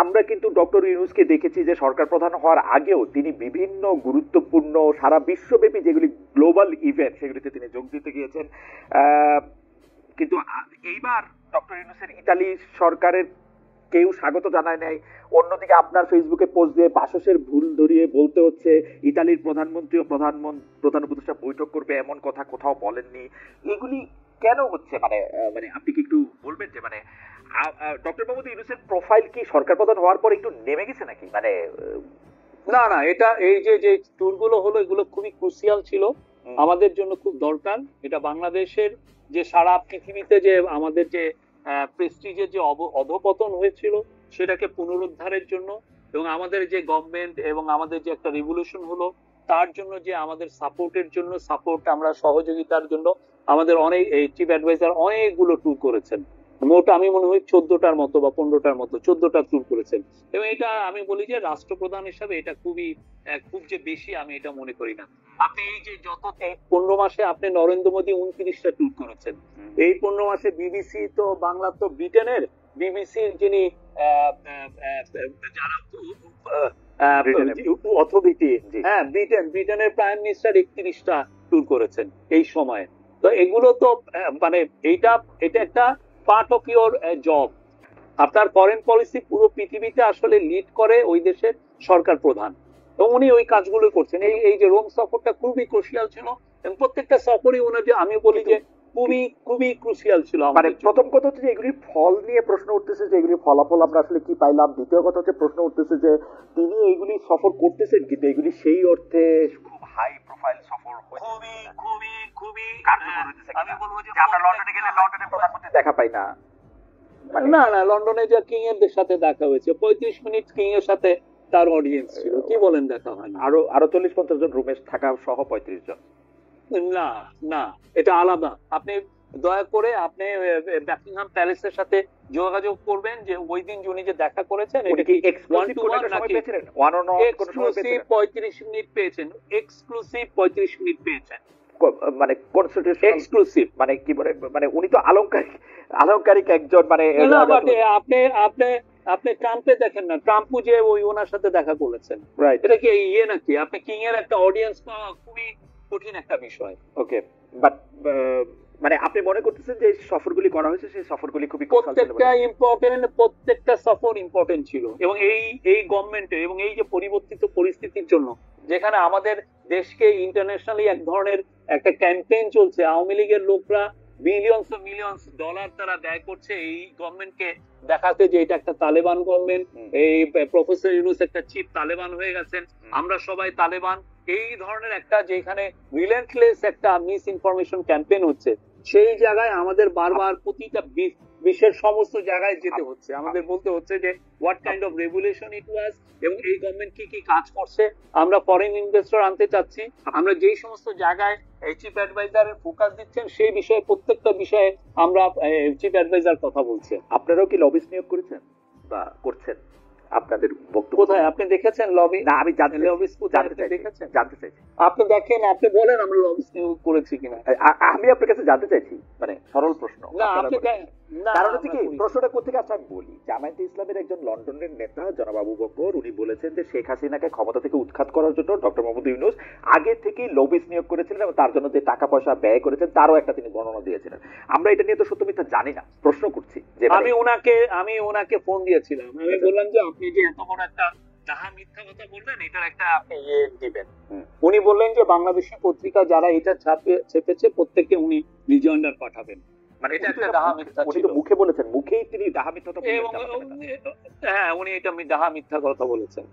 আমরা কিন্তু ডক্টর ইউনূসকে দেখেছি যে সরকার প্রধান হওয়ার আগেও তিনি বিভিন্ন গুরুত্বপূর্ণ সারা বিশ্বব্যাপী যেগুলি গ্লোবাল ইভেন্ট সেগুলিতে তিনি যোগ দিতে গিয়েছেন। কিন্তু এইবার ডক্টর ইউনূসের ইতালি সরকারের কেউ স্বাগত জানায় নাই। অন্যদিকে আপনার ফেসবুকে পোস্ট দিয়ে বাসসের ভুল ধরিয়ে বলতে হচ্ছে ইতালির প্রধানমন্ত্রী ও প্রধান উপদেষ্টা বৈঠক করবে, এমন কথা কোথাও বলেননি। এগুলি কেন হচ্ছে? মানে মানে আপনি কি একটু বলবেন যে মানে ডক্টর মোহাম্মদ ইউনূসের প্রোফাইল কি সরকার প্রধান হওয়ার পর একটু নেমে গেছে নাকি? মানে না না, এটা এই যে ট্যুরগুলো হলো এগুলো খুবই ক্রুশিয়াল ছিল, আমাদের জন্য খুব দরকার। এটা বাংলাদেশের যে সারা পৃথিবীতে যে আমাদের যে প্রেস্টিজের যে অধপতন হয়েছিল সেটাকে পুনরুদ্ধারের জন্য, এবং আমাদের যে গভর্নমেন্ট এবং আমাদের যে একটা রিভলিউশন হলো তার জন্য যে আমাদের সাপোর্টের জন্য, সাপোর্ট আমরা সহযোগিতার জন্য আমাদের অনেক চিফ অ্যাডভাইজার অনেকগুলো ট্যুর করেছেন। মোট আমি মনে হয় 14টার মতো বা 15টার মতো 14টা ট্যুর করেছেন। এবং এটা আমি বলি যে রাষ্ট্রপ্রধান হিসাবে এটা খুব যে বেশি আমি এটা মনে করি না। আপনি এই যে যত 15 মাসে আপনি নরেন্দ্র মোদী 29টা ট্যুর করেছেন। এই 15 মাসে বিবিসি তো বাংলা তো ব্রিটেনের বিবিসির যিনি যারা অথরিটি, হ্যাঁ ব্রিটেনের প্রাইম মিনিস্টার 31টা ট্যুর করেছেন এই সময়ে। তো এগুলো তো মানে এটা একটা পার্ট অফ ইউর জব। আপনার ফরেন পলিসি পুরো পৃথিবীতে আসলে লিড করে ওই দেশের সরকার প্রধান, এবং উনি ওই কাজগুলো করছেন। এই যে রোম সফরটা খুবই ক্রুশিয়াল ছিল, এবং প্রত্যেকটা সফরই ওনার যে আমি বলি যে খুবই ক্রুশিয়াল ছিল। মানে প্রথম কথা হচ্ছে যে এগুলির ফল নিয়ে প্রশ্ন উঠতেছে যে এগুলির ফলাফল আমরা আসলে কি পাইলাম। দ্বিতীয় কথা হচ্ছে প্রশ্ন উঠতেছে যে তিনি এইগুলি সফর করতেছেন কিন্তু এগুলি সেই অর্থে খুব হাই প্রোফাইল সফর, খুবই আমি বলবো যে আমরা লন্ডনে গেলে লন্ডনের প্রধানমন্ত্রী দেখা পাই না। না না, লন্ডনে যে কিং এর সাথে দেখা হয়েছে 35 মিনিট কিং এর সাথে তার অডিয়েন্স ছিল, কি বলেন দেখা হয় না? আরো 40-50 জন রুমে থাকা সহ 35 জন। না না, এটা আলাদা। আপনি দয়া করে আপনি বাকিংহাম প্যালেসের সাথে যোগাযোগ করবেন যে ওই দিন উনি যে দেখা করেছেন এটা কি এক্সক্লুসিভ 35 মিনিট পেয়েছেন, এক্সক্লুসিভ 35 মিনিট পেয়েছেন, মানে কনসালটেশন এক্সক্লুসিভ। মানে কি বলে, মানে উনি তো আলংকারিক একজন। মানে আপনি ট্রাম্পে দেখেন না, ট্রাম্পও যে ওই ওনার সাথে দেখা করেছেন, এটা কি নাকি? আপনি কিং এর একটা অডিয়েন্স পাওয়া খুবই কঠিন একটা বিষয়। ওকে, বাট মানে আপনি মনে করতেছেন যে সফরগুলি করা হয়েছে সেই সফরগুলি খুবই প্রত্যেকটা ইম্পর্টেন্ট, প্রত্যেকটা সফর ইম্পর্টেন্ট ছিল। এবং এই গভর্নমেন্টের এবং এই যে পরিবর্তিত পরিস্থিতির জন্য যেখানে আমাদের দেশকে ইন্টারন্যাশনালি এক ধরনের একটা ক্যাম্পেইন চলছে, আওয়ামী লীগের লোকরা মিলিয়নস ডলার তারা ব্যয় করছে এই গভর্নমেন্টকে দেখাতে যে এটা একটা তালেবান গভর্নমেন্ট, এই প্রফেসর ইউনূস একটা চিফ তালেবান হয়ে গেছেন, আমরা সবাই তালেবান। এই ধরনের একটা যেখানে রিলেন্টলেস একটা মিস ইনফরমেশন ক্যাম্পেইন হচ্ছে, সেই জায়গায় আমাদের বারবার প্রতিটা বিশ্বের সমস্ত জায়গায় যেতে হচ্ছে, আমাদের বলতে হচ্ছে যে হোয়াট কাইন্ড অফ রেগুলেশন ইট ওয়াজ, এবং এই গভর্নমেন্ট কি কাজ করছে। আমরা ফরেন ইনভেস্টর আনতে চাচ্ছি, আমরা যেই সমস্ত জায়গায় চিফ অ্যাডভাইজারের ফোকাস দিচ্ছেন সেই বিষয়ে প্রত্যেকটা বিষয়ে আমরা চিফ অ্যাডভাইজার কথা বলছে। আপনারাও কি লবিস্ট নিয়োগ করেছেন বা করছেন? আপনাদের বক্তব্য কোথায় আপনি দেখেছেন লবি? না, আমি জানতে চাইছি। আপনি দেখেন, আপনি বলেন আমরা লবিস্ট নিয়োগ করেছি কিনা। আমি আপনার কাছে জানতে চাইছি, মানে সরল প্রশ্ন। না আপনি কারণ হচ্ছে কি, প্রশ্নটা কোথেকে আসছে আমি বলি। জামায়াতে ইসলামের একজন লন্ডনের নেতা জনাব আবু বকর উনি বলেছেন যে শেখ হাসিনাকে ক্ষমতা থেকে উৎখাত করার জন্য ডক্টর মোহাম্মদ ইউনূস আগে থেকেই লবিস্ট নিয়োগ করেছিলেন, এবং তার জন্য যে টাকা পয়সা ব্যয় করেছেন তারও একটা তিনি বর্ণনা দিয়েছিলেন। আমরা এটা নিয়ে তো সত্য মিথ্যা জানি না, প্রশ্ন করছি যে আমি ওনাকে ফোন দিয়েছিলাম, আমি বললাম যে আপনি যে এত বড় একটা যাহা মিথ্যা কথা বললেন এটার একটা আপনি দিবেন। উনি বললেন যে বাংলাদেশি পত্রিকা যারা এটা ছেপেছে প্রত্যেককে উনি রিজয়েন্ডার পাঠাবেন। মানে এটা একটা ডাহা মিথ্যা ছিল। মুখে বলেছেন, মুখেই তিনি ডাহা মিথ্যা কথা বলেছেন। হ্যাঁ, উনি এটা ডাহা মিথ্যা কথা বলেছেন।